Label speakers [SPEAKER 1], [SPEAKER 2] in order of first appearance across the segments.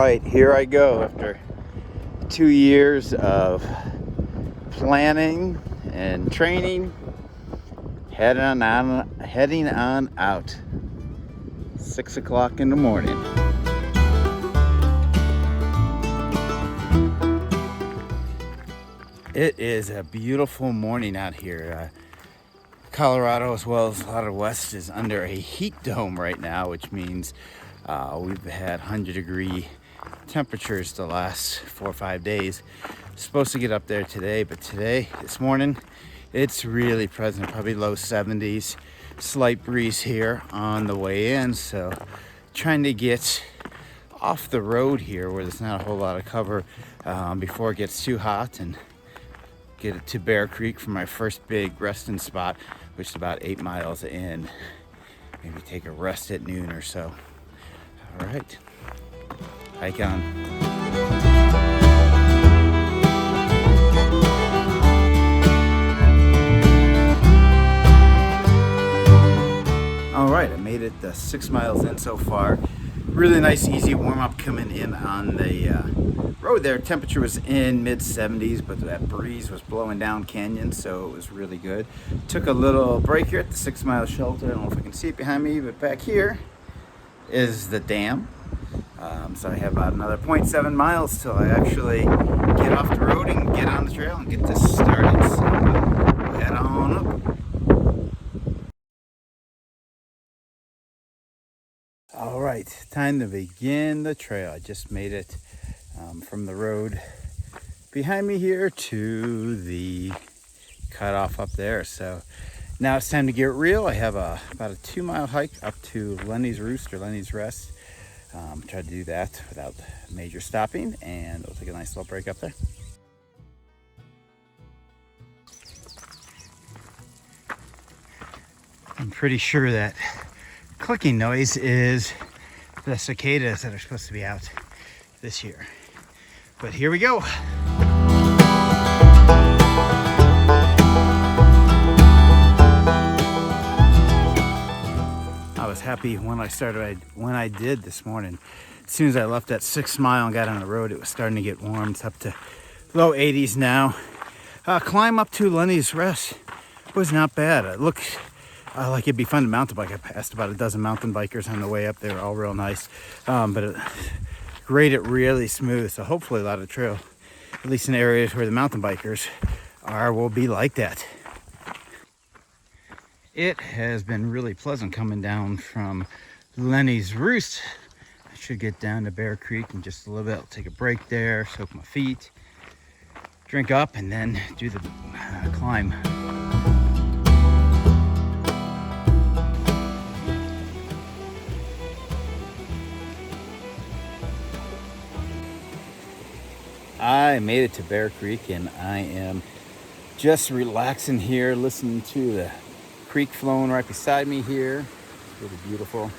[SPEAKER 1] right, here I go after 2 years of planning and training, heading on out. 6 o'clock in the morning. It is a beautiful morning out here. Colorado, as well as a lot of the West, is under a heat dome right now, which means we've had 100-degree temperatures the last 4 or 5 days. Supposed to get up there today, but this morning, it's really present, probably low 70s. Slight breeze here on the way in, so trying to get off the road here where there's not a whole lot of cover before it gets too hot, and get it to Bear Creek for my first big resting spot, which is about 8 miles in. Maybe take a rest at noon or so. All right, hike on. All right, I made it 6 miles in so far. Really nice, easy warm up coming in on the road there. Temperature was in mid 70s, but that breeze was blowing down canyon, so it was really good. Took a little break here at the 6 mile shelter. I don't know if I can see it behind me, but back here is the dam. So I have about another 0.7 miles till I actually get off the road and get on the trail and get this started. So head on up. All right, time to begin the trail. I just made it from the road behind me here to the cutoff up there. So now it's time to get real. I have about a 2 mile hike up to Lenny's Roost or Lenny's Rest. Try to do that without major stopping, and we'll take a nice little break up there. I'm pretty sure that clicking noise is the cicadas that are supposed to be out this year. But here we go. I was happy when I did this morning. As soon as I left that 6 mile and got on the road, it was starting to get warm. It's up to low 80s now. Climb up to Lenny's Rest was not bad. It looked like it'd be fun to mountain bike. I passed about a dozen mountain bikers on the way up. They were all real nice, but it graded really smooth. So hopefully a lot of trail, at least in areas where the mountain bikers are, will be like that. It has been really pleasant coming down from Lenny's Roost. I should get down to Bear Creek in just a little bit. I'll take a break there, soak my feet, drink up, and then do the climb. I made it to Bear Creek, and I am just relaxing here, listening to the creek flowing right beside me here. It's really beautiful.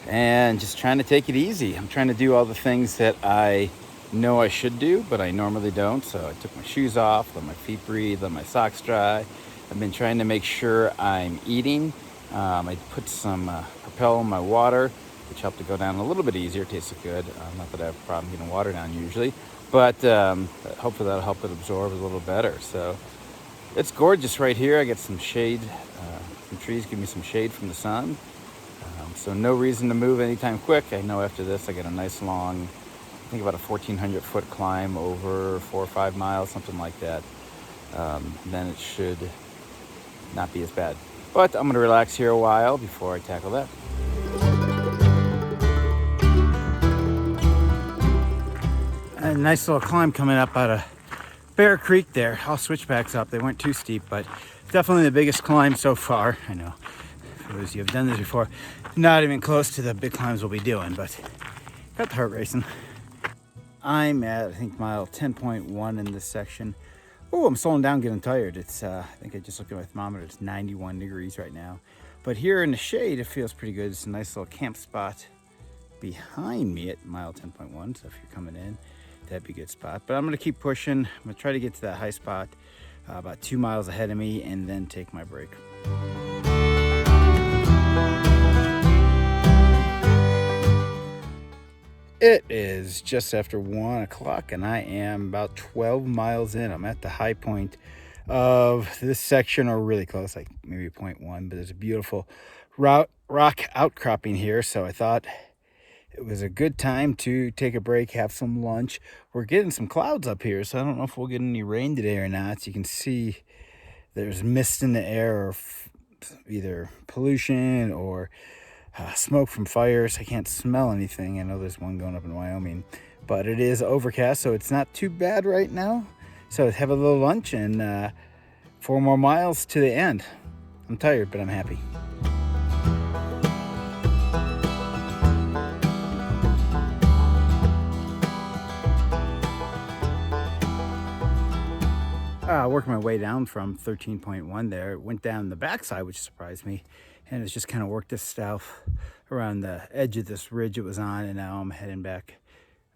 [SPEAKER 1] And just trying to take it easy. I'm trying to do all the things that I know I should do, but I normally don't. So I took my shoes off, let my feet breathe, let my socks dry. I've been trying to make sure I'm eating. I put some Propel in my water, which helped it go down a little bit easier. It tasted good. Not that I have a problem getting water down usually, but hopefully that'll help it absorb a little better. So it's gorgeous right here. I get some shade, some trees give me some shade from the sun. So no reason to move anytime quick. I know after this I get a nice long, I think about a 1,400 foot climb over 4 or 5 miles, something like that. Then it should not be as bad. But I'm gonna relax here a while before I tackle that. A nice little climb coming up out of Bear Creek there. All switchbacks up. They weren't too steep, but definitely the biggest climb so far. I know for those of you who have done this before, not even close to the big climbs we'll be doing, but got the heart racing. I'm at, I think, mile 10.1 in this section. Oh, I'm slowing down, getting tired. It's, I think I just looked at my thermometer. It's 91 degrees right now. But here in the shade, it feels pretty good. It's a nice little camp spot behind me at mile 10.1. So if you're coming in, that'd be a good spot. But I'm gonna keep pushing. I'm gonna try to get to that high spot about 2 miles ahead of me, and then take my break. It is just after 1 o'clock and I am about 12 miles in. I'm at the high point of this section, or really close, like maybe 0.1, but there's a beautiful rock outcropping here. So I thought it was a good time to take a break, have some lunch. We're getting some clouds up here, so I don't know if we'll get any rain today or not. So you can see there's mist in the air, or either pollution or smoke from fires. I can't smell anything. I know there's one going up in Wyoming, but it is overcast, so it's not too bad right now. So have a little lunch and 4 more miles to the end. I'm tired, but I'm happy. Working my way down from 13.1 there. It went down the backside, which surprised me. And it's just kind of worked itself around the edge of this ridge it was on. And now I'm heading back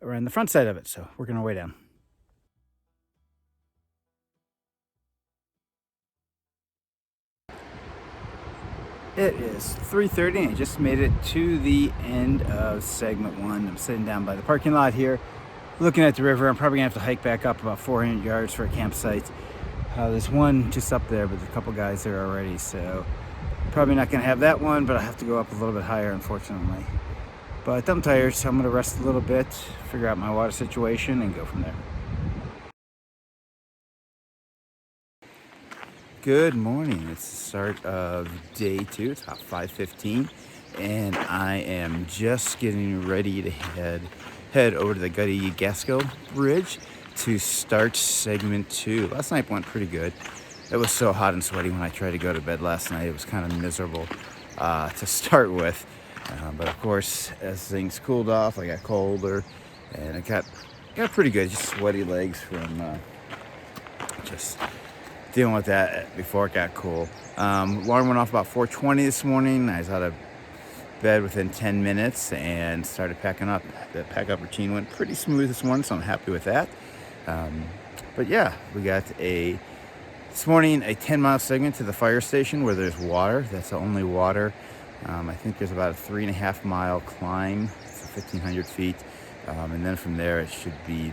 [SPEAKER 1] around the front side of it. So working our way down. It is 3:30 and I just made it to the end of segment 1. I'm sitting down by the parking lot here, looking at the river. I'm probably gonna have to hike back up about 400 yards for a campsite. There's one just up there, but there's a couple guys there already, so probably not gonna have that one, but I have to go up a little bit higher, unfortunately. But I'm tired, so I'm gonna rest a little bit, figure out my water situation, and go from there. Good morning. It's the start of day 2. It's about 5:15, and I am just getting ready to head over to the Gutty Gasco Bridge to start segment 2. Last night went pretty good. It was so hot and sweaty when I tried to go to bed last night. It was kind of miserable to start with. But of course, as things cooled off, I got colder and it got pretty good. Just sweaty legs from just dealing with that before it got cool. Alarm went off about 4:20 this morning. I was out of bed within 10 minutes and started packing up. The pack up routine went pretty smooth this morning, so I'm happy with that. But yeah, we got this morning a 10-mile segment to the fire station where there's water. That's the only water. I think there's about a 3.5 mile climb, so 1,500 feet. And then from there it should be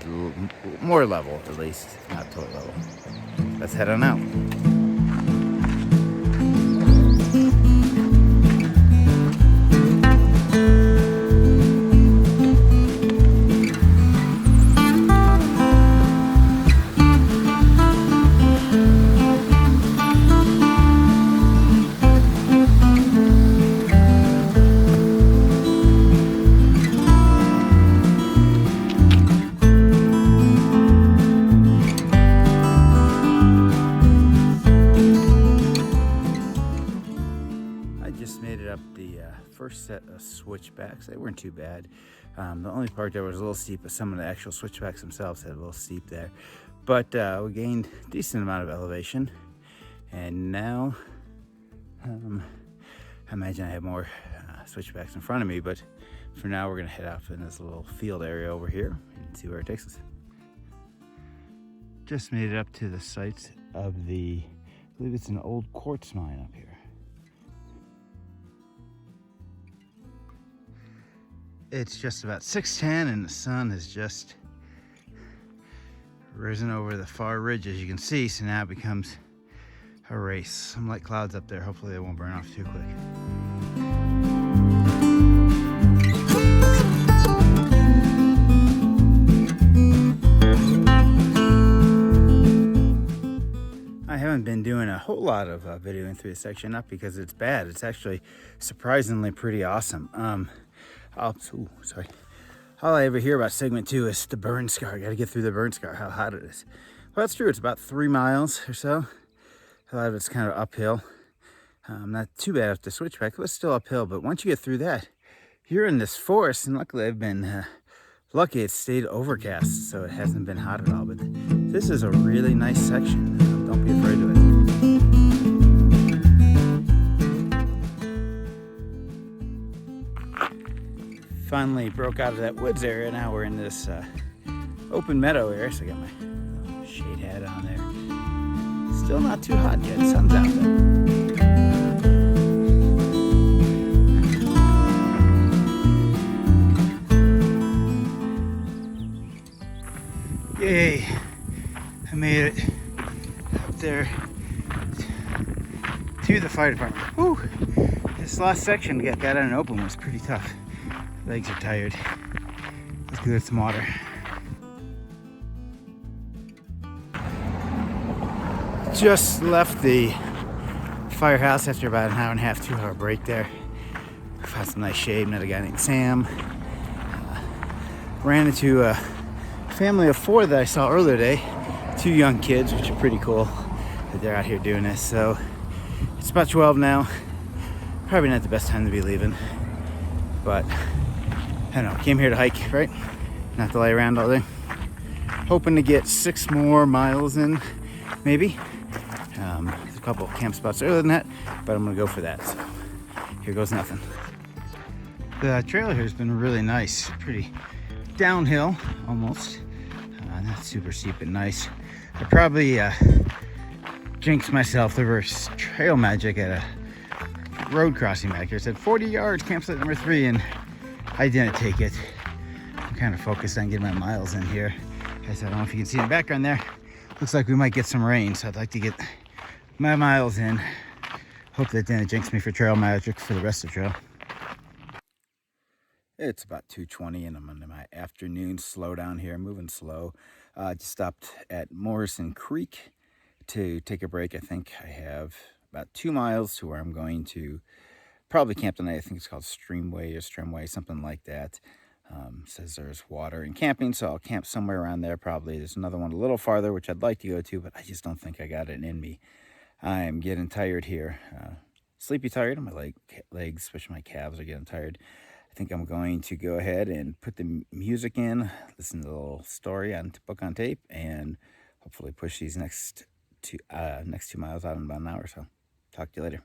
[SPEAKER 1] more level, at least, not total level. Let's head on out. First set of switchbacks. They weren't too bad. The only part there was a little steep, but some of the actual switchbacks themselves had a little steep there. But we gained a decent amount of elevation. And now, I imagine I have more switchbacks in front of me, but for now we're gonna head out in this little field area over here and see where it takes us. Just made it up to the site of I believe it's an old quartz mine up here. It's just about 6:10 and the sun has just risen over the far ridge, as you can see, so now it becomes a race. Some light clouds up there, hopefully they won't burn off too quick. I haven't been doing a whole lot of videoing through this section, not because it's bad, it's actually surprisingly pretty awesome. All I ever hear about segment 2 is the burn scar. I gotta get through the burn scar, how hot it is. Well, that's true. It's about 3 miles or so. A lot of it's kind of uphill. Not too bad up the switchback. It was still uphill, but once you get through that, you're in this forest, and luckily I've been lucky it stayed overcast, so it hasn't been hot at all. But this is a really nice section. Don't be afraid of it. Finally broke out of that woods area. Now we're in this open meadow area, so I got my shade hat on there. Still not too hot yet. Sun's out though. Yay, I made it up there to the fire department. Whew. This last section to get out and open was pretty tough. Legs are tired. Let's go get some water. Just left the firehouse after about an hour and a half, 2 hour break there. Found some nice shade, met a guy named Sam. Ran into a family of 4 that I saw earlier today. 2 young kids, which are pretty cool that they're out here doing this. So it's about 12 now. Probably not the best time to be leaving, but I don't know, came here to hike, right? Not to lay around all day. Hoping to get 6 more miles in, maybe. There's a couple of camp spots earlier than that, but I'm gonna go for that. So here goes nothing. The trail here has been really nice, pretty downhill almost. Not super steep, but nice. I probably jinxed myself. There was trail magic at a road crossing back here. It said 40 yards, campsite number 3, and I didn't take it. I'm kind of focused on getting my miles in here. I don't know if you can see in the background there. Looks like we might get some rain, so I'd like to get my miles in. Hope that didn't jinx me for trail magic for the rest of the trail. It's about 2:20 and I'm on my afternoon slow down here, moving slow. Just stopped at Morrison Creek to take a break. I think I have about 2 miles to where I'm going to probably camp tonight. I think it's called Streamway or Streamway, something like that. Says there's water and camping, so I'll camp somewhere around there probably. There's another one a little farther, which I'd like to go to, but I just don't think I got it in me. I'm getting tired here. Sleepy tired. My legs, especially my calves, are getting tired. I think I'm going to go ahead and put the music in, listen to a little story on book on tape, and hopefully push these next 2 miles out in about an hour or so. Talk to you later.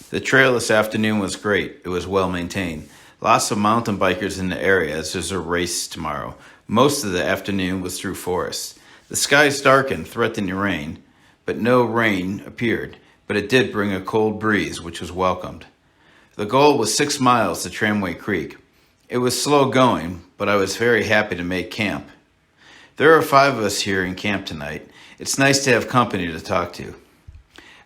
[SPEAKER 1] The trail this afternoon was great. It was well maintained. Lots of mountain bikers in the area as there's a race tomorrow. Most of the afternoon was through forests. The skies darkened, threatening rain, but no rain appeared. But it did bring a cold breeze, which was welcomed. The goal was 6 miles to Tramway Creek. It was slow going, but I was very happy to make camp. There are 5 of us here in camp tonight. It's nice to have company to talk to.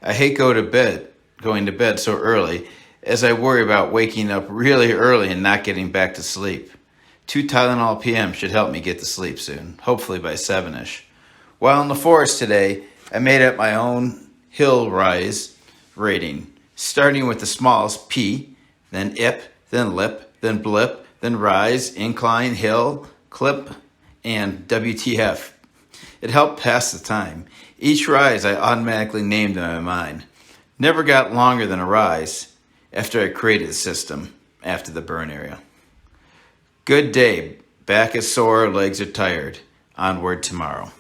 [SPEAKER 1] I hate going to bed so early, as I worry about waking up really early and not getting back to sleep. 2 Tylenol PM should help me get to sleep soon, hopefully by 7-ish. While in the forest today, I made up my own hill rise rating, starting with the smallest P, then ip, then lip, then blip, then rise, incline, hill, clip, and WTF. It helped pass the time. Each rise I automatically named in my mind. Never got longer than a rise after I created the system after the burn area. Good day. Back is sore, legs are tired. Onward tomorrow.